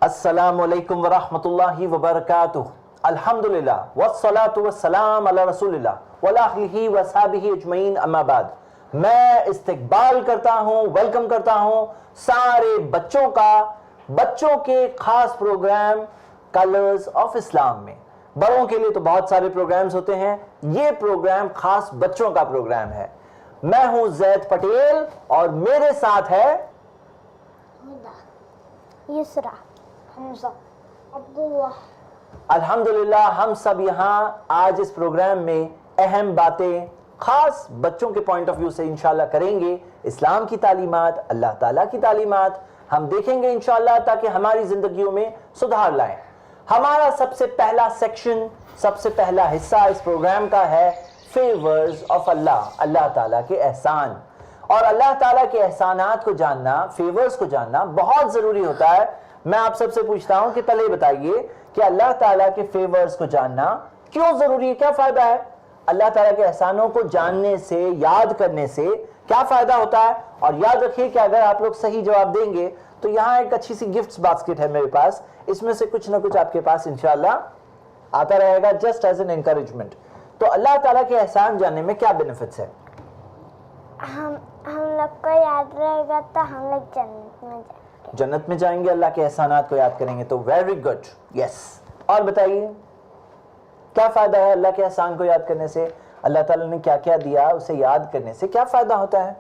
अस्सलामु अलैकुम व रहमतुल्लाहि व बरकातुहू। अल्हम्दुलिल्लाह वस्सलातु वस्सलाम अला रसूलिल्लाह व अला आलिहि व अस्हाबिहि अजमईन, अम्मा बाद। मैं इस्तकबाल करता हूँ, वेलकम करता हूँ सारे बच्चों का, बच्चों के खास प्रोग्राम कलर्स ऑफ इस्लाम में। बड़ों के लिए तो बहुत सारे प्रोग्राम्स होते हैं, ये प्रोग्राम खास बच्चों का प्रोग्राम है। मैं हूं जैद पटेल और मेरे साथ है युसरा, हमजा, अब्दुल्लाह। अल्हम्दुलिल्लाह हम सब यहाँ आज इस प्रोग्राम में अहम बातें खास बच्चों के पॉइंट ऑफ व्यू से इंशाल्लाह करेंगे। इस्लाम की तालीमात, अल्लाह ताला की तालीमात हम देखेंगे इंशाल्लाह, ताकि हमारी जिंदगियों में सुधार लाएं। हमारा सबसे पहला सेक्शन, सबसे पहला हिस्सा इस प्रोग्राम का है फेवर्स ऑफ अल्लाह, अल्लाह ताला के एहसान। और अल्लाह ताला के एहसानात को जानना, फेवर्स को जानना बहुत जरूरी होता है। मैं आप सबसे पूछता हूं कि पहले बताइए कि अल्लाह ताला के फेवर्स को जानना क्यों जरूरी है, क्या फायदा है? अल्लाह ताला के एहसानों को जानने से, याद करने से क्या फायदा होता है? और याद रखिए कि अगर आप लोग सही जवाब देंगे तो यहाँ एक अच्छी सी गिफ्ट्स बास्केट है मेरे पास, इसमें से कुछ ना कुछ आपके पास इंशाल्लाह आता रहेगा, जस्ट एज एन एनकरेजमेंट। तो अल्लाह ताला के एहसान जानने में क्या बेनिफिट्स है? हम लोग को याद रहेगा तो हम लोग जन्नत में जाएंगे, अल्लाह के एहसानात को याद करेंगे तो वेरी गुड, यस। और बताइए क्या फायदा है अल्लाह के एहसान को याद करने से? अल्लाह ताला ने क्या क्या दिया उसे याद करने से क्या फायदा होता है,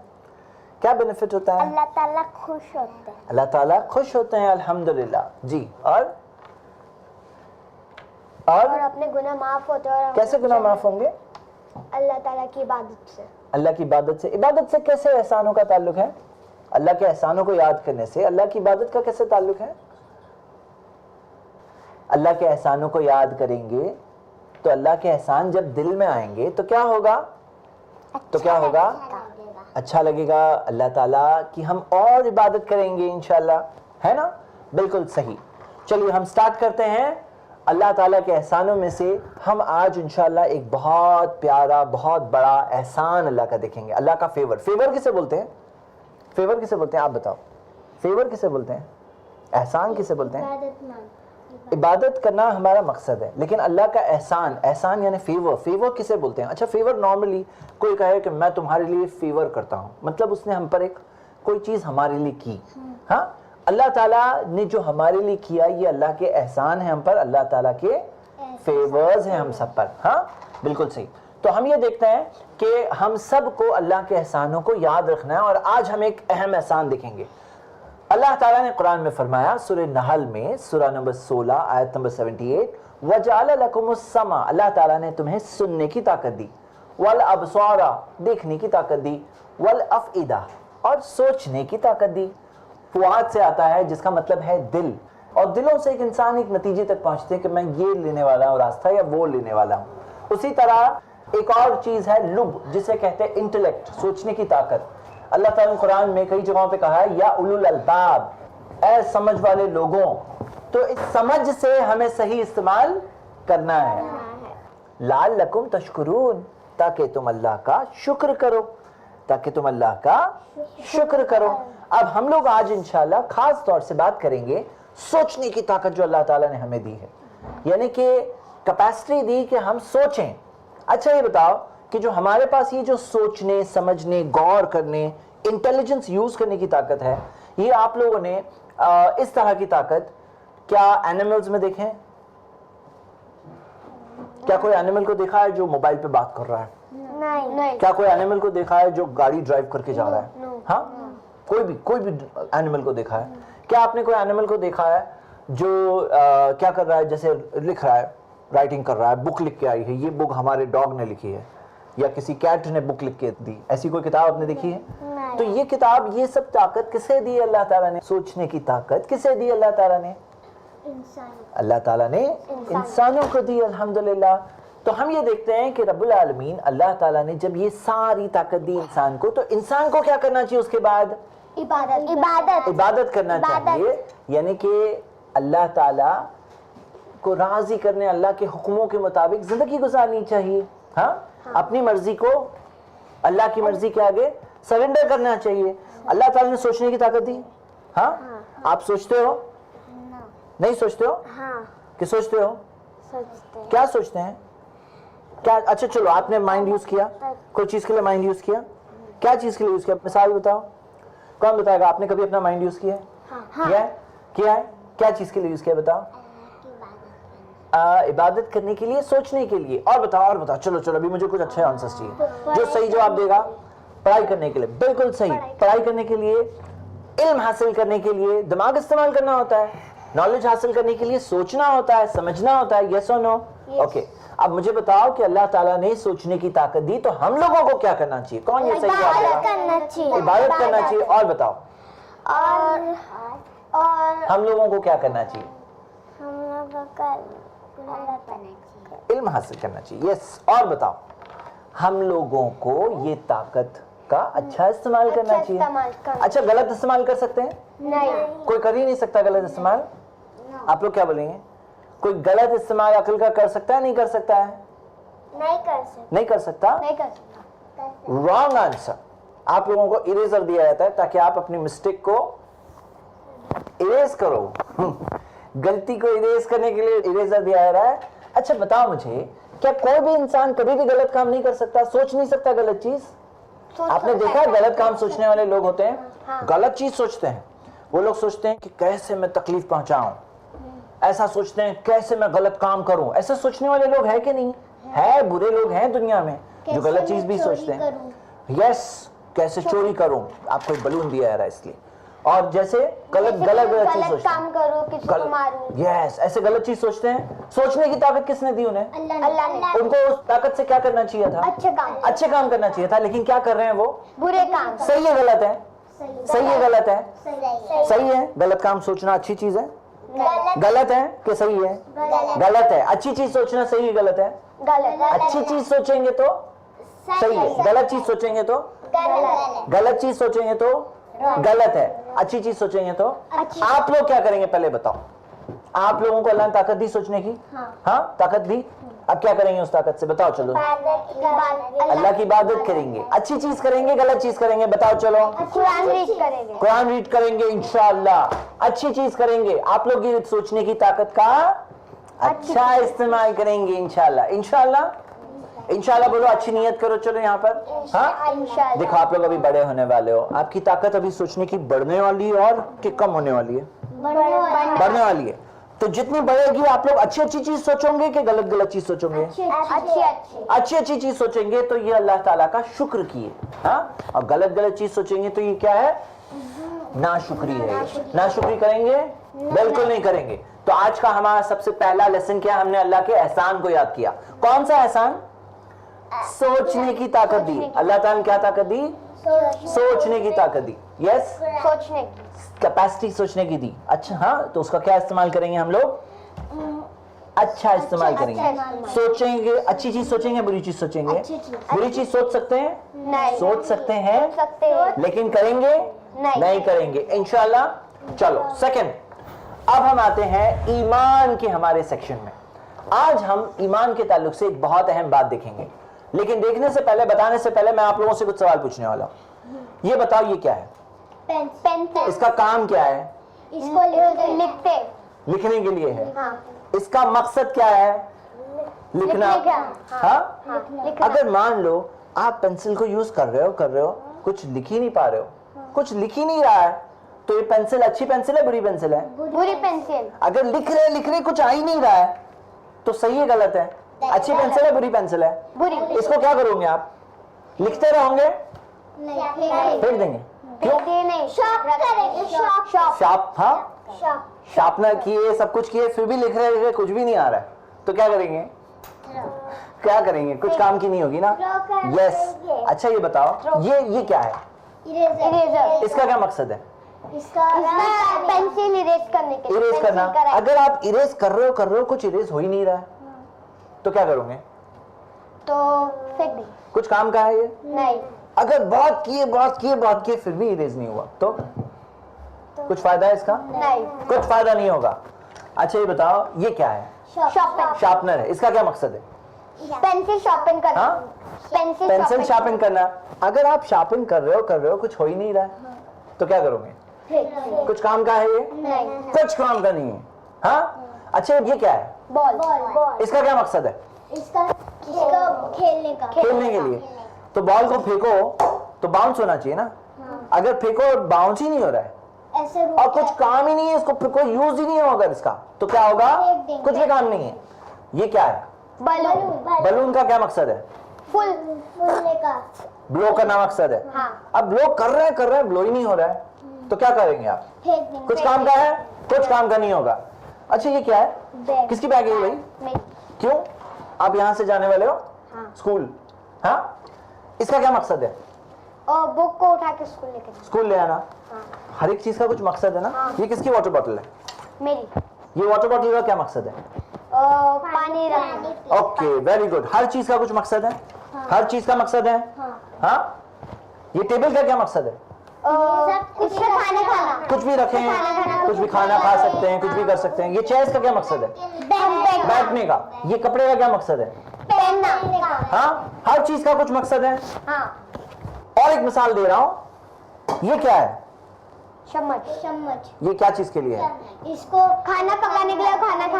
क्या बेनिफिट होता है? अल्लाह ताला खुश होते हैं, अल्लाह ताला खुश होते हैं, अल्हम्दुलिल्लाह जी। और अपने गुनाह माफ होते हैं। और कैसे गुनाह माफ होंगे? अल्लाह ताला की इबादत से। अल्लाह की इबादत से। इबादत से कैसे एहसानों का ताल्लुक है? अल्लाह के एहसानों को याद करने से अल्लाह की इबादत का कैसे ताल्लुक है? अल्लाह के एहसानों को याद करेंगे तो अल्लाह के एहसान जब दिल में आएंगे तो क्या होगा? तो क्या होगा? अच्छा लगेगा, अल्लाह ताला की हम और इबादत करेंगे इंशाल्लाह, है ना? बिल्कुल सही। चलिए हम स्टार्ट करते हैं। अल्लाह ताला के एहसानों में से हम आज इंशाल्लाह एक बहुत प्यारा, बहुत बड़ा एहसान अल्लाह का देखेंगे। अल्लाह का फेवर। फेवर किसे बोलते हैं? फेवर किसे बोलते हैं आप बताओ? फेवर किसे बोलते हैं? एहसान किसे बोलते हैं? इबादत करना हमारा मकसद है, लेकिन अल्लाह का एहसान, एहसान यानी फेवर, फेवर किसे बोलते हैं? अच्छा, फेवर नॉर्मली कोई कहे कि मैं तुम्हारे लिए फेवर करता हूँ, मतलब उसने हम पर एक कोई चीज हमारे लिए की। हाँ, अल्लाह ताला ने जो हमारे लिए किया ये अल्लाह के एहसान है हम पर, अल्लाह ताला के फेवर्स हैं हम सब पर। हाँ बिल्कुल सही। तो हम ये देखते हैं कि हम सबको अल्लाह के एहसानों को याद रखना है, और आज हम एक अहम एहसान देखेंगे। अल्लाह ताला ने कुरान में फरमाया, सूरह नहल में सूरा नंबर 16 आयत नंबर 78, वजअल लकुमुस समा, अल्लाह ताला ने तुम्हें सुनने की ताकत दी, वल अबसारा, देखने की ताकत दी, वल अफइदा, और सोचने की ताकत दी। फुआद से आता है जिसका मतलब है दिल, और दिलों से एक इंसान एक नतीजे तक पहुंचते हैं कि मैं ये लेने वाला हूँ रास्ता या वो लेने वाला हूँ। उसी तरह एक और चीज है लुब, जिसे कहते हैं इंटेलेक्ट, सोचने की ताकत। अल्लाह ताला ने कुरान में कई जगहों पे कहा है या उलुल अल्बाब, ऐ समझ वाले लोगों। तो इस समझ से हमें सही इस्तेमाल करना है। लाल्लकुम तशकुरून, ताकि तुम अल्लाह का शुक्र करो, ताकि तुम अल्लाह का शुक्र करो। अब हम लोग आज इंशाल्लाह खास तौर से बात करेंगे सोचने की ताकत जो अल्लाह ताला ने हमें दी है, यानी कि कैपेसिटी दी कि हम सोचें। अच्छा ये बताओ कि जो हमारे पास ये जो सोचने, समझने, गौर करने, इंटेलिजेंस यूज करने की ताकत है, ये आप लोगों ने इस तरह की ताकत क्या एनिमल्स में देखें? क्या कोई एनिमल को देखा है जो मोबाइल पे बात कर रहा है? नहीं। क्या कोई एनिमल को देखा है जो गाड़ी ड्राइव करके जा रहा है? हाँ, कोई भी एनिमल को देखा है? क्या आपने कोई एनिमल को देखा है जो क्या कर रहा है, जैसे लिख रहा है, राइटिंग कर रहा है, बुक लिख के आई है, ये बुक हमारे डॉग ने लिखी है, या किसी कैट ने बुक लिख के दी, ऐसी कोई किताब आपने देखी है? तो ये किताब, ये सब ताकत किसे दी अल्लाह ताला ने? सोचने की ताकत किसे दी अल्लाह ताला ने? अल्लाह ताला ने इंसानों को दी, अल्हम्दुलिल्लाह। तो हम ये देखते हैं कि रब्बुल आलमीन अल्लाह ताला ने जब ये सारी ताकत दी इंसान को, तो इंसान को क्या करना चाहिए उसके बाद? इबादत करना चाहिए, यानी कि अल्लाह ताला को राजी करने, अल्लाह के हुक्मों के मुताबिक जिंदगी गुजारनी चाहिए। हाँ, अपनी मर्जी को अल्लाह की मर्जी के आगे सरेंडर करना चाहिए। अल्लाह ताला ने सोचने की ताकत दी। हाँ, आप सोचते हो? नहीं सोचते हो? हाँ कि सोचते हो? सोचते हैं। क्या सोचते हैं? क्या? अच्छा चलो, आपने माइंड यूज किया, कोई चीज के लिए माइंड यूज किया? क्या चीज के लिए यूज किया? मिसाल बताओ, कौन बताएगा? आपने कभी अपना माइंड यूज किया है? किया है? किया है? क्या चीज के लिए यूज किया बताओ? इबादत करने के लिए, सोचने के लिए। और बताओ, और बताओ। चलो चलो, अभी मुझे कुछ अच्छे आंसर्स चाहिए। जो सही जवाब देगा, पढ़ाई करने के लिए। बिल्कुल सही, पढ़ाई करने के लिए, इल्म हासिल करने के लिए दिमाग इस्तेमाल करना होता है। नॉलेज हासिल करने के लिए सोचना होता है, समझना होता है। यस और नो? ओके, अब मुझे बताओ कि अल्लाह ताला ने सोचने की ताकत दी, तो हम लोगों को क्या करना चाहिए? कौन ये सही जवाब देगा? इबादत करना चाहिए। और बताओ, और हम लोगों को क्या करना चाहिए? हम लोगों का इल्म हासिल करना चाहिए। यस। और बताओ, हम लोगों को ये ताकत का अच्छा इस्तेमाल करना चाहिए। अच्छा, गलत इस्तेमाल कर सकते हैं? नहीं। कोई कर ही नहीं सकता गलत इस्तेमाल। आप लोग क्या बोलेंगे? कोई गलत इस्तेमाल अक्ल का कर सकता है, नहीं कर सकता है? नहीं कर सकता। नहीं कर सकता। नहीं कर सकता। Wrong answer. आप लोगों को इरेजर दिया जाता है ताकि आप अपनी मिस्टेक को इरेज करो। गलती को इरेज करने के लिए इरेजर दिया जा रहा है। अच्छा बताओ मुझे, क्या कोई भी इंसान कभी भी गलत काम नहीं कर सकता? सोच नहीं सकता गलत चीज? आपने देखा है गलत काम सोचने वाले लोग होते हैं? हाँ। गलत चीज सोचते हैं। वो लोग सोचते हैं कि कैसे मैं तकलीफ पहुंचाऊं, ऐसा सोचते हैं कैसे मैं गलत काम करूं। ऐसे सोचने वाले लोग है कि नहीं है? बुरे लोग हैं दुनिया में जो गलत चीज भी सोचते हैं। यस, कैसे चोरी करूं, आपको एक बलून दिया जा रहा है इसलिए। और जैसे गलत चीज सोचते हैं, काम करो, किसी को मारूं। यस, ऐसे गलत चीज सोचते हैं। सोचने की ताकत किसने दी उन्हें? अल्लाह ने। उनको उस ताकत से क्या करना चाहिए था? अच्छे काम करना चाहिए था। लेकिन क्या कर रहे हैं वो? बुरे काम। सही है गलत है? सही है गलत है? सही है। गलत काम सोचना अच्छी चीज है? गलत है कि सही है? गलत है। अच्छी चीज सोचना सही है गलत है? अच्छी चीज सोचेंगे तो सही है, गलत चीज सोचेंगे तो गलत चीज सोचेंगे तो गलत है, अच्छी चीज सोचेंगे तो। आप लोग क्या करेंगे पहले बताओ? आप लोगों को अल्लाह ने ताकत दी सोचने की? हाँ, ताकत दी। अब क्या करेंगे उस ताकत से? बताओ चलो। अल्लाह की इबादत करेंगे। अच्छी चीज करेंगे, गलत चीज करेंगे? बताओ चलो। कुरान रीड करेंगे इंशाअल्लाह। अच्छी चीज करेंगे। आप लोग ये सोचने की ताकत का अच्छा इस्तेमाल करेंगे इंशाअल्लाह। इंशाअल्लाह, इंशाअल्लाह बोलो। अच्छी नियत करो चलो यहाँ पर। हाँ, देखो आप लोग अभी बड़े होने वाले हो। आपकी ताकत अभी सोचने की बढ़ने वाली है और कि कम होने वाली है? बढ़ने वाली है। तो जितनी बढ़ेगी आप लोग अच्छी अच्छी चीज सोचोगे कि गलत गलत चीज सोचोगे? अच्छी अच्छी चीज सोचेंगे तो ये अल्लाह ताला का शुक्र किए। हाँ, और गलत गलत चीज सोचेंगे तो ये क्या है? नाशुक्री है। नाशुक्री करेंगे? बिल्कुल नहीं करेंगे। तो आज का हमारा सबसे पहला लेसन क्या? हमने अल्लाह के एहसान को याद किया। कौन सा एहसान? सोचने की ताकत दी। अल्लाह ताला ने क्या ताकत दी? सोचने की ताकत दी। यस, सोचने की कैपेसिटी सोचने की दी। अच्छा, हाँ, तो उसका क्या इस्तेमाल करेंगे हम लोग? अच्छा इस्तेमाल करेंगे। सोचेंगे, अच्छी चीज सोचेंगे, बुरी चीज सोचेंगे? बुरी चीज सोच सकते हैं? नहीं। सोच सकते हैं लेकिन करेंगे नहीं करेंगे इंशाल्लाह। चलो सेकंड, अब हम आते हैं ईमान के हमारे सेक्शन में। आज हम ईमान के ताल्लुक से एक बहुत अहम बात देखेंगे, लेकिन देखने से पहले, बताने से पहले मैं आप लोगों से कुछ सवाल पूछने वाला हूं। ये बताओ ये क्या है? पेंसिल। इसका काम क्या है? इसको लिखने के लिए है। हाँ। इसका मकसद क्या है? लिखना। हाँ, अगर मान लो आप पेंसिल को यूज कर रहे हो, कुछ लिख ही नहीं पा रहे हो, कुछ लिख ही नहीं रहा है, तो ये पेंसिल अच्छी पेंसिल है बुरी पेंसिल है? बुरी पेंसिल। अगर लिख रहे कुछ आ ही नहीं रहा है तो सही है गलत है? अच्छी पेंसिल है बुरी पेंसिल है? बुरी। इसको क्या करोगे आप? लिखते रहोगे? फेंक देंगे? क्यों? शार्प। हाँ, शार्पनर किए, सब कुछ किए, फिर भी लिख रहे कुछ भी नहीं आ रहा है, तो क्या करेंगे? क्या करेंगे? कुछ काम की नहीं होगी ना? यस। अच्छा ये बताओ, ये क्या है? इरेजर। इसका क्या मकसद है? इसका पेंसिल इरेज करने के लिए। इरेज करना। अगर आप इरेज कर रहे हो, कुछ इरेज हो ही नहीं रहा है, तो क्या करोगे? तो फेंक देंगे। कुछ काम का है ये? नहीं। अगर बहुत किए फिर भी इरेज नहीं हुआ तो कुछ फायदा है इसका? नहीं। कुछ फायदा नहीं होगा। अच्छा ये बताओ, ये क्या है? शार्पनर है। इसका क्या मकसद है? पेंसिल शार्पन करना। हाँ? पेंसिल शार्पन करना। अगर आप शार्पन कर रहे हो कुछ हो ही नहीं रहा है, तो क्या करोगे? कुछ काम का है ये? नहीं। कुछ काम का नहीं है। हाँ, अच्छा ये क्या है? बॉल। इसका क्या मकसद है? इसका खेलने के लिए। तो बॉल को फेंको तो बाउंस होना चाहिए ना। अगर फेंको और बाउंस ही नहीं हो रहा है ऐसे और कुछ काम ही नहीं है, इसको कोई यूज ही नहीं हो अगर इसका, तो क्या होगा? कुछ भी काम नहीं है। ये क्या है? बलून। बलून का क्या मकसद है? फूलने का। ब्लो करना मकसद है। हाँ। अब ब्लो कर रहे हैं, ब्लो ही नहीं हो रहा है, तो क्या करेंगे आप? फेंक देंगे। कुछ काम का है, कुछ काम का नहीं होगा। अच्छा ये क्या है? बैग। किसकी बैग है भाई? मेरी। क्यों? आप यहाँ से जाने वाले हो? हाँ। स्कूल। हाँ, इसका क्या मकसद है? और बुक को उठा के स्कूल लेके जाना। स्कूल ले आना। हाँ। हर एक चीज का कुछ मकसद है ना। हाँ। ये किसकी वाटर बॉटल है? मेरी। ये वाटर बॉटल का क्या मकसद है? पानी रखना। Okay, very good. हर चीज का कुछ मकसद है। हर चीज का मकसद है। हाँ, ये टेबल का क्या मकसद है? इसमें खाना। कुछ भी रखें, कुछ भी खाना खा सकते हैं, कुछ भी कर सकते हैं। ये चेयर्स का क्या मकसद है? बैठने का। ये कपड़े का क्या मकसद है? पहनना। हाँ, हर चीज का कुछ मकसद है। हाँ। और एक मिसाल दे रहा हूं, ये क्या है? चम्मच। ये क्या चीज के लिए है? इसको खाना पकाने के लिए,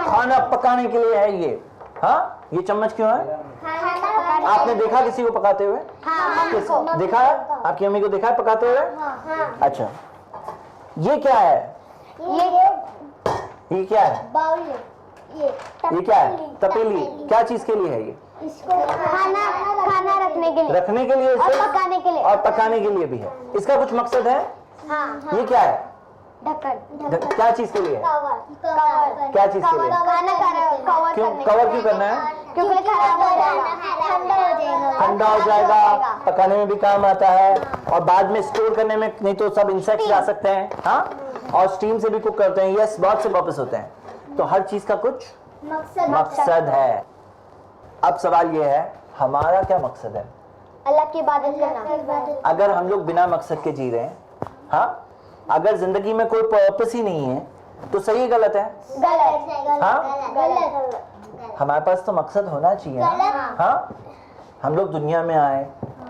खाना पकाने के लिए है ये। हाँ, ये चम्मच क्यों है? आपने देखा किसी को पकाते हुए? हाँ। देखा है? आपकी मम्मी को देखा है पकाते हुए? हाँ। अच्छा, ये क्या है? ये क्या है? बाउल। ये क्या है? तपेली। क्या चीज के लिए है ये? इसको खाना रखने के लिए। रखने के लिए और इसे? पकाने के लिए। और पकाने के लिए भी है। इसका कुछ मकसद है? हाँ। ये क्या है? ढक्कन। क्या चीज के लिए है? कवर। क्या चीज के लिए? खाना कवर क्यों करने कवर क्यों करना है? क्योंकि खराब हो जाएगा। ठंडा हो जाएगा, पकाने में भी काम आता है और बाद में स्टोर करने में, नहीं तो सब इंसेक्ट्स जा सकते हैं। हाँ, और स्टीम से भी कुक करते हैं। यस, बहुत से पर्पस होते हैं। तो हर चीज का कुछ मकसद है। अब सवाल ये है, हमारा क्या मकसद है? अल्लाह की इबादत करना। अगर हम लोग बिना मकसद के जी रहे हैं, हाँ, अगर जिंदगी में कोई पर्पस ही नहीं है, तो सही गलत है? गलत। हाँ, गलत। हमारे पास तो मकसद होना चाहिए ना। हाँ, हम लोग दुनिया में आए,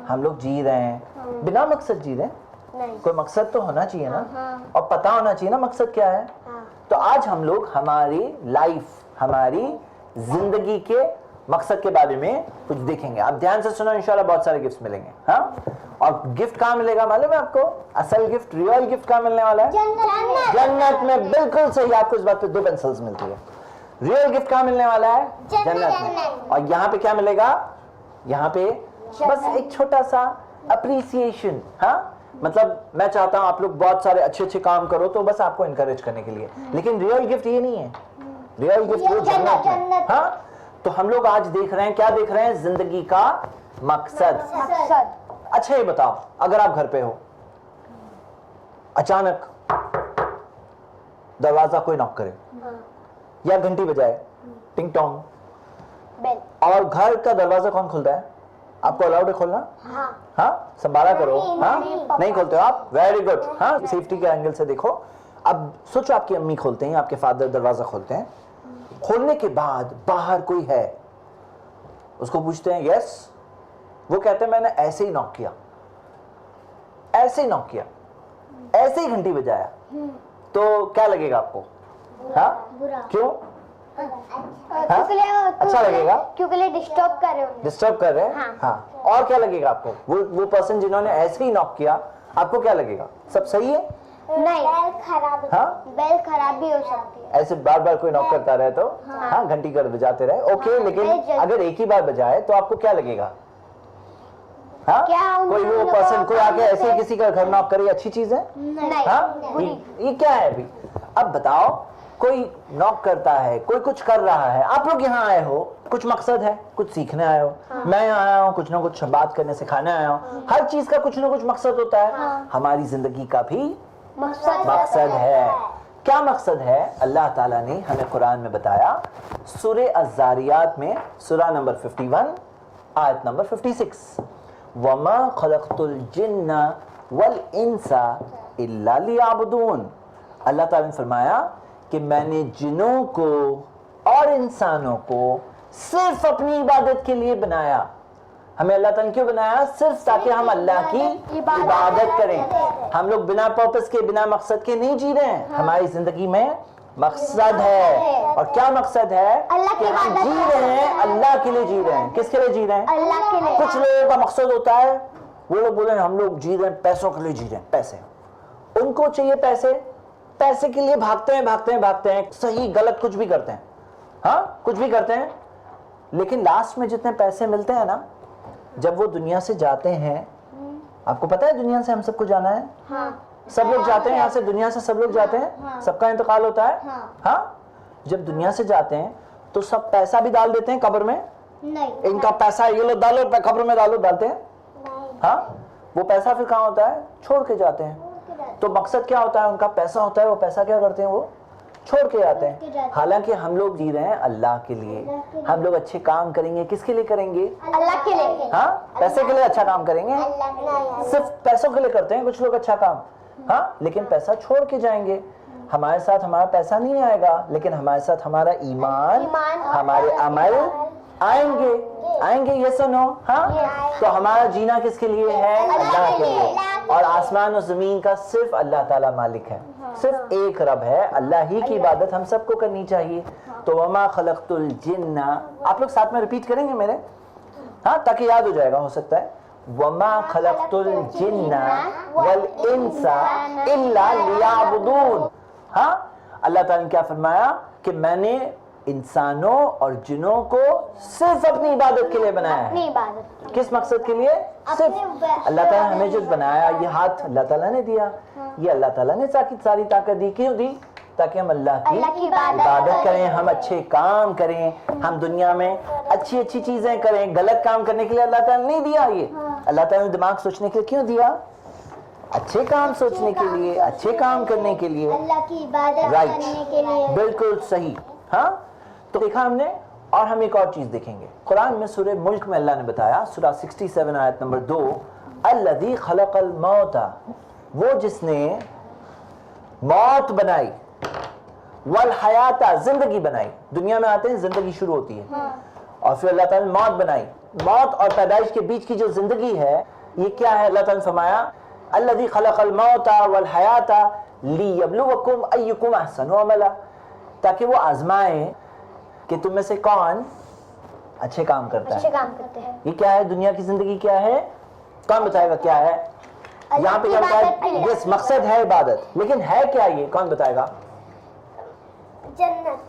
हम लोग जी रहे हैं, बिना मकसद जी रहे हैं? नहीं। कोई मकसद तो होना चाहिए ना, और पता होना चाहिए ना मकसद क्या है। तो आज हम लोग हमारी लाइफ, हमारी जिंदगी के मकसद के बारे में कुछ देखेंगे। आप ध्यान से सुनो, इंशाल्लाह बहुत सारे गिफ्ट्स मिलेंगे। हाँ, और गिफ्ट कहाँ मिलेगा मालूम है आपको? असल गिफ्ट, रियल गिफ्ट कहाँ मिलने वाला है? जन्नत में। बिल्कुल सही, आपको इस बात पे 2 पेंसिल्स मिलती है। रियल गिफ्ट कहाँ मिलने वाला है? जन्नत में। और यहाँ पे क्या मिलेगा? यहाँ पे बस एक छोटा सा अप्रिसिएशन। हाँ, मतलब मैं चाहता हूं आप लोग बहुत सारे अच्छे काम करो, तो बस आपको इनकरेज करने के लिए। लेकिन रियल गिफ्ट ये नहीं है। रियल गिफ्ट वो जन्नत है। हाँ, तो हम लोग आज देख रहे हैं, क्या देख रहे हैं? जिंदगी का मकसद। अच्छा ये बताओ, अगर आप घर पे हो, अचानक दरवाजा कोई नॉक करे या घंटी बजाए, टिंग टोंग, और घर का दरवाजा कौन खोलता है? आपको अलाउड है खोलना? हाँ, संभाला करो। हाँ, नहीं खोलते हो आप? Very good. हाँ, सेफ्टी के एंगल से देखो। अब सोचो, आपकी अम्मी खोलते हैं, आपके फादर दरवाजा खोलते हैं, खोलने के बाद बाहर कोई है, उसको पूछते हैं यस, वो कहते हैं मैंने ऐसे ही नॉक किया, ऐसे ही नॉक किया, ऐसे ही घंटी बजाया, तो क्या लगेगा आपको? हाँ, क्यों? अच्छा लगेगा क्योंकि डिस्टर्ब कर रहे हो। डिस्टर्ब कर रहे हैं। हाँ, और क्या लगेगा आपको? वो पर्सन जिन्होंने ऐसे ही नॉक किया, आपको क्या लगेगा? सब सही है? नहीं, बेल खराब। हाँ, बेल खराब भी हो सकती है। ऐसे बार बार कोई नॉक करता रहे तो? हाँ, घंटी कर बजाते रहे, ओके। लेकिन अगर एक ही बार बजाए तो आपको क्या लगेगा? हाँ, कोई वो पर्सन कोई आके ऐसे ही किसी का घर नॉक करे, अच्छी चीज है? नहीं। हाँ, ये क्या है अभी? अब बताओ, कोई नॉक करता है, कोई कुछ कर रहा है, आप लोग यहाँ आए हो, कुछ मकसद है, कुछ सीखने आए हो। मैं यहाँ आया हूँ कुछ ना कुछ बात करने, सिखाने आया हूँ। हर चीज का कुछ ना कुछ मकसद होता है। हमारी जिंदगी का भी मकसद है। क्या मकसद है? अल्लाह ताला ने हमें कुरान में बताया, सूरे अज़्ज़ारियात में, सूरा नंबर 51 आयत नंबर 56, वमा खलक़तुल जिन्ना वल इंसा इल्ला लियअबुदून। अल्लाह ताला ने फरमाया कि मैंने जिन्नों को और इंसानों को सिर्फ अपनी इबादत के लिए बनाया। हमें अल्लाह ताला ने क्यों बनाया? सिर्फ ताकि हम अल्लाह की इबादत करें। हम लोग बिना पर्पस के, बिना मकसद के नहीं जी रहे हैं। हमारी जिंदगी में मकसद है। और क्या मकसद है? कि हम जी रहे हैं अल्लाह के लिए जी रहे हैं। किसके लिए जी रहे हैं? अल्लाह के लिए। कुछ लोगों का मकसद होता है, वो लोग बोल रहे हैं हम लोग जी रहे हैं पैसों के लिए जी रहे हैं, पैसे उनको चाहिए, पैसे पैसे के लिए भागते हैं भागते हैं भागते हैं, सही गलत कुछ भी करते हैं, हाँ कुछ भी करते हैं, लेकिन लास्ट में जितने पैसे मिलते हैं ना, जब वो दुनिया से जाते हैं, आपको पता है दुनिया से हम सबको जाना है, सब लोग जाते हैं यहाँ से, दुनिया से सब लोग जाते हैं, सबका इंतकाल होता है, हाँ जब दुनिया से जाते हैं तो सब पैसा भी डाल देते हैं कब्र में, नहीं, इनका पैसा ये लो डालो कब्र में डालो, डालते हैं, हाँ वो पैसा फिर कहाँ होता है? छोड़ के जाते हैं। तो मकसद क्या होता है? उनका पैसा होता है, वो पैसा क्या करते हैं? वो छोड़ के जाते हैं। हालांकि हम लोग जी रहे हैं अल्लाह के लिए, हम लोग अच्छे काम करेंगे, किसके लिए करेंगे? अल्लाह के लिए। हाँ पैसे के लिए अच्छा काम करेंगे, सिर्फ पैसों के लिए करते हैं कुछ लोग अच्छा काम, हाँ लेकिन पैसा छोड़ के जाएंगे। हमारे साथ हमारा पैसा नहीं आएगा, लेकिन हमारे साथ हमारा ईमान हमारे अमल आएंगे, ये सुनो, हाँ तो हमारा जीना किसके लिए है? अल्लाह के लिए। और आसमान और जमीन का सिर्फ अल्लाह ताला मालिक है, सिर्फ एक रब है, अल्लाह ही की इबादत हम सबको करनी चाहिए। तो वमा खलक़तुल जिन्ना, आप लोग साथ में रिपीट करेंगे मेरे, हाँ ताकि याद हो जाएगा, हो सकता है। वमा खलक़तुल जिन्ना वल इंसा इल्ला लियअबुदून। हाँ अल्लाह ताला ने क्या फरमाया कि मैंने इंसानों और जिनों को सिर्फ अपनी इबादत के लिए बनाया है। अपनी इबादत। किस मकसद के लिए? सिर्फ अल्लाह ताला हमें जो बनाया, ये हाथ अल्लाह ताला ने दिया, ये अल्लाह ताला ने सारी ताकत दी, क्यों दी? ताकि हम अल्लाह की इबादत करें, हम अच्छे काम करें, हम दुनिया में अच्छी अच्छी चीजें करें। गलत काम करने के लिए अल्लाह ताला ने नहीं दिया ये, अल्लाह ताला ने दिमाग सोचने के लिए क्यों दिया? अच्छे काम सोचने के लिए, अच्छे काम करने के लिए, अल्लाह की इबादत करने के लिए। बिल्कुल सही। हाँ तो देखा हमने, और हम एक और चीज देखेंगे कुरान में, सूरह मुल्क में अल्लाह ने बताया, सूरह 67 आयत नंबर 2, अल्लज़ी खलक़ल मौता, वो जिसने मौत बनाई, वल हयाता, जिंदगी बनाई। दुनिया में आते हैं जिंदगी शुरू होती है, और फिर अल्लाह ताला ने मौत बनाई। मौत और पैदाइश के बीच की जो जिंदगी है, ये क्या है? अल्लाह ताला ने फरमाया अल्लज़ी खलक़ल मौता वल हयाता लियब्लुवकुम अय्युकुम अहसनु अमला, ताकि वो आजमाए कि तुम में से कौन अच्छे काम करता है। अच्छे काम करते हैं। ये क्या है? दुनिया की जिंदगी क्या है? कौन बताएगा क्या है? यहाँ पे क्या बताया? यस, मकसद है इबादत, लेकिन है क्या ये? कौन बताएगा? जन्नत।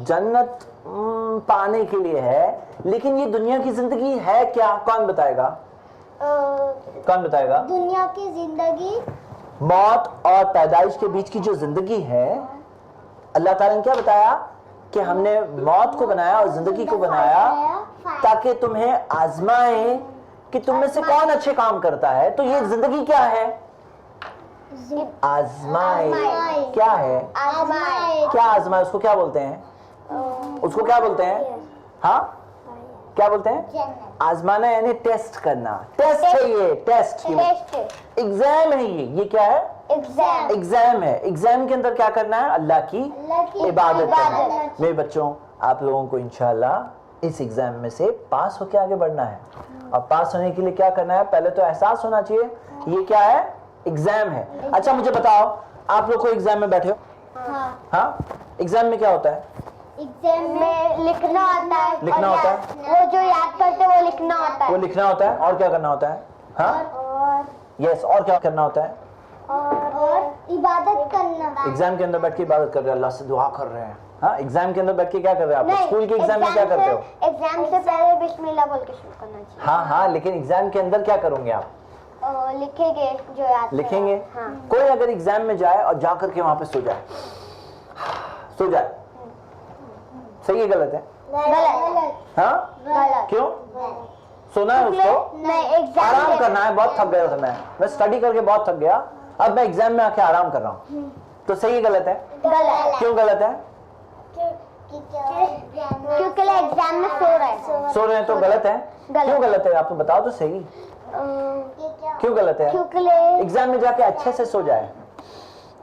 जन्नत पाने के लिए है, लेकिन ये दुनिया की जिंदगी है क्या? कौन बताएगा? कौन बताएगा? दुनिया की जिंदगी, मौत और पैदाइश के बीच की जो जिंदगी है, अल्लाह ताला ने क्या बताया कि हमने मौत को बनाया और जिंदगी को बनाया ताकि तुम्हें आजमाए कि तुम में से कौन अच्छे काम करता है। तो ये जिंदगी क्या है? आजमाए। क्या है? क्या आजमाए? उसको क्या बोलते हैं? उसको क्या बोलते हैं? हाँ क्या बोलते हैं? आजमाना यानी टेस्ट करना। टेस्ट है ये, टेस्ट एग्जाम है ये क्या है? एग्जाम है। एग्जाम के अंदर क्या करना है? अल्लाह की इबादत करना है। मेरे बच्चों, आप लोगों को इंशाल्लाह इस एग्जाम में से पास होकर आगे बढ़ना है, और पास होने के लिए क्या करना है? पहले तो एहसास होना चाहिए ये क्या है? एग्जाम है। अच्छा मुझे बताओ, आप लोग को एग्जाम में बैठे हो, हाँ एग्जाम में क्या होता है? एग्जाम में लिखना होता है। लिखना होता है, वो जो याद करते हैं वो लिखना होता है। वो लिखना होता है, और क्या करना होता है? हाँ यस, और क्या करना होता है? और इबादत करना। एग्जाम के अंदर बैठ के इबादत कर रहे हैं, अल्लाह से दुआ कर रहे हैं। हाँ एग्जाम के अंदर बैठ के क्या कर रहे हैं आप? स्कूल के एग्जाम में क्या करते हो? एग्जाम से पहले बिस्मिल्लाह बोल के शुरू करना चाहिए। हाँ लेकिन एग्जाम के अंदर क्या करोगे आप? लिखेंगे जो याद लिखेंगे। कोई अगर एग्जाम में जाए और जा करके वहां पे सो जाए, सही है गलत है? गलत। हाँ गलत। क्यों? सोना है उसको? नहीं, आराम करना है। बहुत थक गया था मैं स्टडी करके बहुत थक गया, अब मैं एग्जाम में आके आराम कर रहा हूँ, तो सही है गलत है? गलत। क्यों गलत है? क्योंकि एग्जाम में सो रहे हैं तो गलत है। क्यों गलत है? आप बताओ तो सही, क्यों गलत है? क्योंकि एग्जाम में जाके अच्छे से सो जाए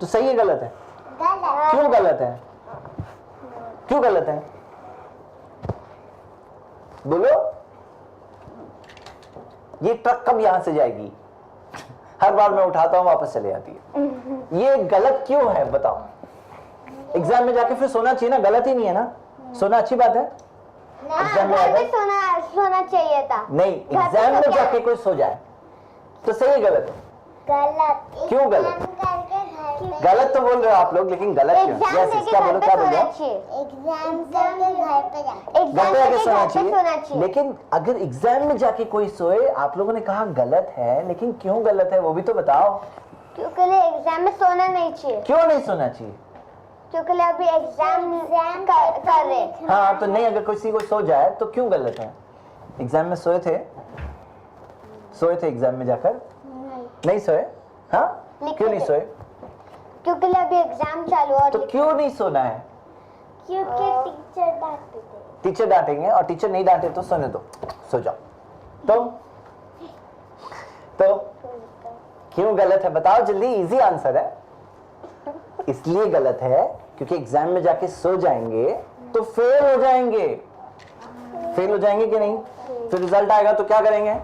तो सही है गलत है? क्यों गलत है? क्यों गलत है? बोलो। ये ट्रक कब यहां से जाएगी? हर बार मैं उठाता हूं वापस चले जाती है। ये गलत क्यों है बताओ? एग्जाम में जाके फिर सोना चाहिए ना, गलत ही नहीं है ना, सोना अच्छी बात है। एग्जाम में घर पे सोना चाहिए था। नहीं, एग्जाम में जाके कोई सो जाए तो सही गलत है? गलत। क्यों गलत? गलत तो बोल रहे हो आप लोग, लेकिन गलत क्यों? यस, इसका बोलो, क्या बोल रहे हो? एग्जाम करके घर पे घर पे जाके सोना चाहिए। लेकिन अगर एग्जाम में जाके कोई सोए, आप लोगों ने कहा गलत है, लेकिन क्यों गलत है वो भी तो बताओ। क्योंकि एग्जाम में सोना नहीं चाहिए। क्यों नहीं सोना चाहिए? क्योंकि अभी एग्जाम कर रहे। हाँ, तो नहीं, अगर किसी को सो जाए तो क्यों गलत है? एग्जाम में सोए थे एग्जाम में जाकर? नहीं सोए? हाँ, क्यों नहीं सोए? क्योंकि अभी एग्जाम चालू है। तो क्यों नहीं सोना है? क्योंकि टीचर डांटते थे। टीचर डांटेंगे, और टीचर नहीं डांटे तो सोने दो, सो जाओ। तो क्यों गलत है बताओ जल्दी, इजी आंसर है। इसलिए गलत है क्योंकि एग्जाम में जाके सो जाएंगे तो फेल हो जाएंगे। फेल हो जाएंगे कि नहीं? फिर रिजल्ट आएगा तो क्या करेंगे?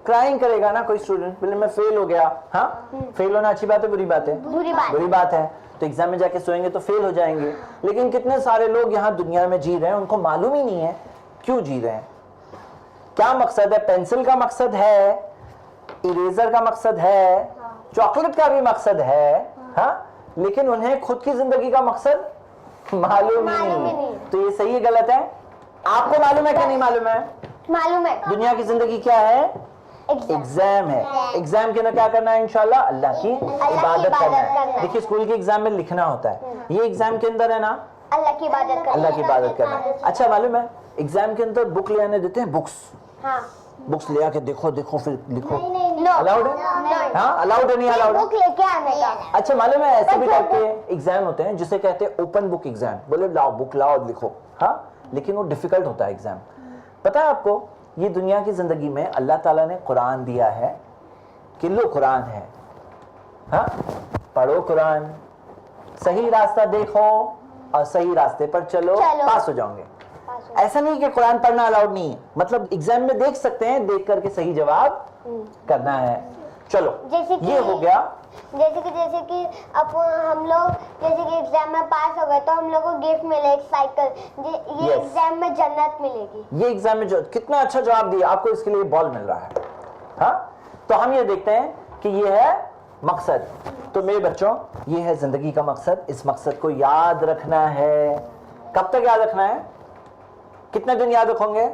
क्राइंग करेगा ना कोई स्टूडेंट, बोले मैं फेल हो गया। हाँ, फेल होना अच्छी बात है बुरी बात है? बुरी बात है। तो एग्जाम में जाके सोएंगे तो फेल हो जाएंगे। लेकिन कितने सारे लोग यहाँ दुनिया में जी रहे हैं, उनको मालूम ही नहीं है क्यों जी रहे हैं, क्या मकसद है। पेंसिल का मकसद है, इरेजर का मकसद है, चॉकलेट का भी मकसद है, हाँ, लेकिन उन्हें खुद की जिंदगी का मकसद मालूम ही नहीं। तो ये सही है गलत है? आपको मालूम है कि नहीं मालूम है? मालूम है। दुनिया की जिंदगी क्या है? एग्जाम है। एग्जाम के अंदर क्या करना है? इंशाल्लाह अल्लाह की इबादत करना है। देखिए, स्कूल के एग्जाम में लिखना होता है, ये एग्जाम के अंदर है ना, अल्लाह की इबादत करना। अच्छा, मालूम है एग्जाम के अंदर बुक ले आने देते हैं, बुक्स। हाँ, बुक्स ले आके देखो फिर लिखो। नहीं, अलाउड है? हाँ, अलाउड है, नहीं अलाउड? बुक लेके आने का। अच्छा, मालूम है ऐसे भी टाइप के एग्जाम होते हैं जिसे कहते हैं ओपन बुक एग्जाम। बोले लाओ बुक लाओ लिखो, हाँ, लेकिन वो डिफिकल्ट होता है एग्जाम। पता है आपको, ये दुनिया की जिंदगी में अल्लाह ताला ने कुरान दिया है कि लो कुरान है, हाँ, पढ़ो कुरान, सही रास्ता देखो और सही रास्ते पर चलो, पास हो जाओगे। ऐसा नहीं कि कुरान पढ़ना अलाउड नहीं है, मतलब एग्जाम में देख सकते हैं, देख करके सही जवाब करना है। चलो, ये हो गया। जैसे कि अब हम लोग जैसे कि एग्जाम में पास हो गए तो हम लोग को गिफ्ट मिले एक साइकिल। ये एग्जाम में जन्नत मिलेगी। ये एग्जाम में जो कितना अच्छा जवाब दिया, आपको इसके लिए बॉल मिल रहा है। हाँ, तो हम ये देखते हैं कि ये है मकसद। तो मेरे बच्चों, ये है जिंदगी का मकसद। इस मकसद को याद रखना है। कब तक याद रखना है? कितने दिन याद रखोगे?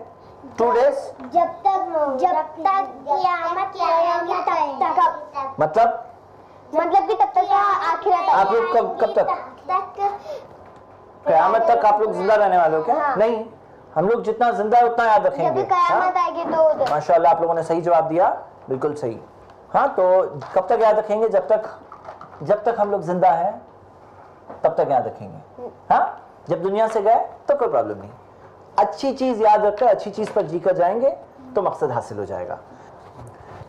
2 days? जब तक क़यामत आएगी तब तक। मतलब कि तब तक आखिरत। आप लोग कब तक? क़यामत तक आप लोग जिंदा रहने वाले हो क्या? हाँ। नहीं, हम लोग जितना जिंदा है उतना याद रखेंगे। जब क़यामत आएगी तो माशाल्लाह, आप लोगों ने सही जवाब दिया, बिल्कुल सही। हाँ, तो कब तक याद रखेंगे? जब तक हम लोग जिंदा है तब तक याद रखेंगे। हाँ, जब दुनिया से गए तो कोई प्रॉब्लम नहीं। अच्छी चीज याद रखकर अच्छी चीज पर जीकर जाएंगे तो मकसद हासिल हो जाएगा।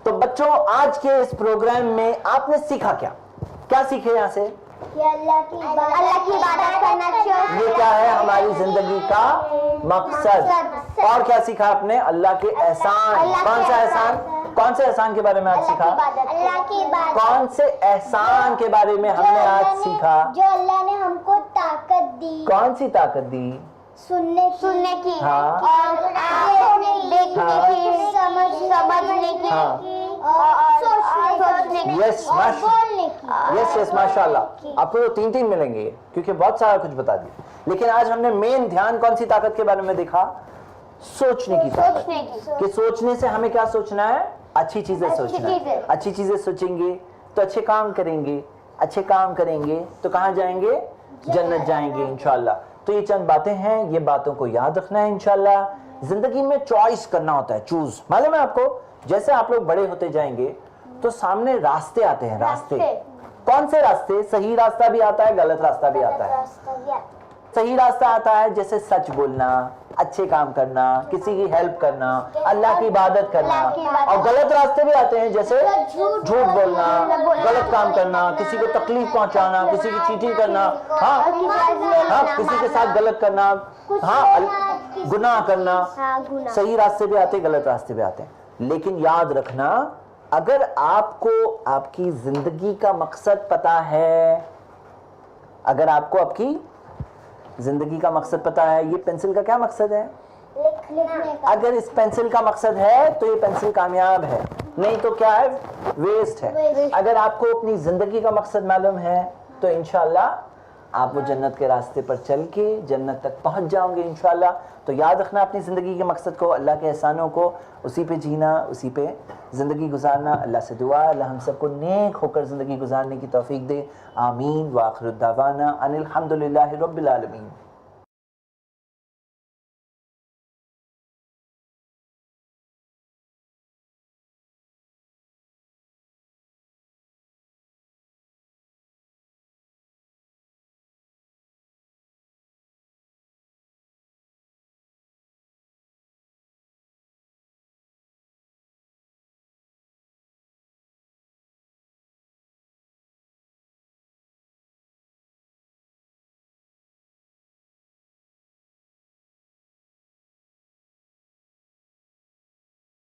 तो बच्चों, आज के इस प्रोग्राम में आपने सीखा क्या सीखे यहाँ से? अल्लाह की इबादत करना चाहिए। ये क्या है? हमारी जिंदगी का मकसद। और क्या सीखा आपने? अल्लाह के एहसान। कौन सा एहसान? कौन से एहसान के बारे में आज सीखा? अल्लाह की इबादत। कौन से एहसान के बारे में हमने आज सीखा? जो अल्लाह ने हमको ताकत दी। कौन सी ताकत दी? सुनने की, हाँ, और देखने की, समझने की, और सोचने की, और बोलने की। यस, माशाल्लाह। आपको तो 3 मिलेंगे क्योंकि बहुत सारा कुछ बता दिया। लेकिन आज हमने मेन ध्यान कौन सी ताकत के बारे में देखा? सोचने की ताकत। कि सोचने से हमें क्या सोचना है? अच्छी चीजें सोचना है। अच्छी चीजें सोचेंगे तो अच्छे काम करेंगे, अच्छे काम करेंगे तो कहाँ जाएंगे? जन्नत जाएंगे इंशाल्लाह। तो ये चंद बातें हैं, ये बातों को याद रखना है इंशाल्लाह। जिंदगी में चॉइस करना होता है, चूज। मालूम है आपको, जैसे आप लोग बड़े होते जाएंगे तो सामने रास्ते आते हैं। रास्ते कौन से रास्ते? सही रास्ता भी आता है, गलत रास्ता भी आता है। सही रास्ता आता है जैसे सच बोलना, अच्छे काम करना, किसी की हेल्प करना, अल्लाह की इबादत करना। और गलत रास्ते भी आते हैं जैसे झूठ बोलना, गलत काम करना, किसी को तकलीफ पहुंचाना, किसी की चीटिंग करना, हाँ, किसी के साथ गलत करना, हाँ, गुनाह करना। सही रास्ते भी आते हैं, गलत रास्ते भी आते हैं। लेकिन याद रखना, अगर आपको आपकी जिंदगी का मकसद पता है, अगर आपको आपकी जिंदगी का मकसद पता है, ये पेंसिल का क्या मकसद है? लिखने का। अगर इस पेंसिल का मकसद है तो ये पेंसिल कामयाब है, नहीं तो क्या है? वेस्ट है। अगर आपको अपनी जिंदगी का मकसद मालूम है तो इंशाल्लाह आप वो जन्नत के रास्ते पर चल के जन्नत तक पहुंच जाओगे इंशाल्लाह। तो याद रखना अपनी ज़िंदगी के मकसद को, अल्लाह के एहसानों को, उसी पे जीना, उसी पे ज़िंदगी गुजारना। अल्लाह से दुआ है अल्लाह हम सबको नेक होकर ज़िंदगी गुजारने की तौफीक दे। आमीन। व आखिर दावाना अनिल हम्दुलिल्लाहि रब्बिल आलमीन।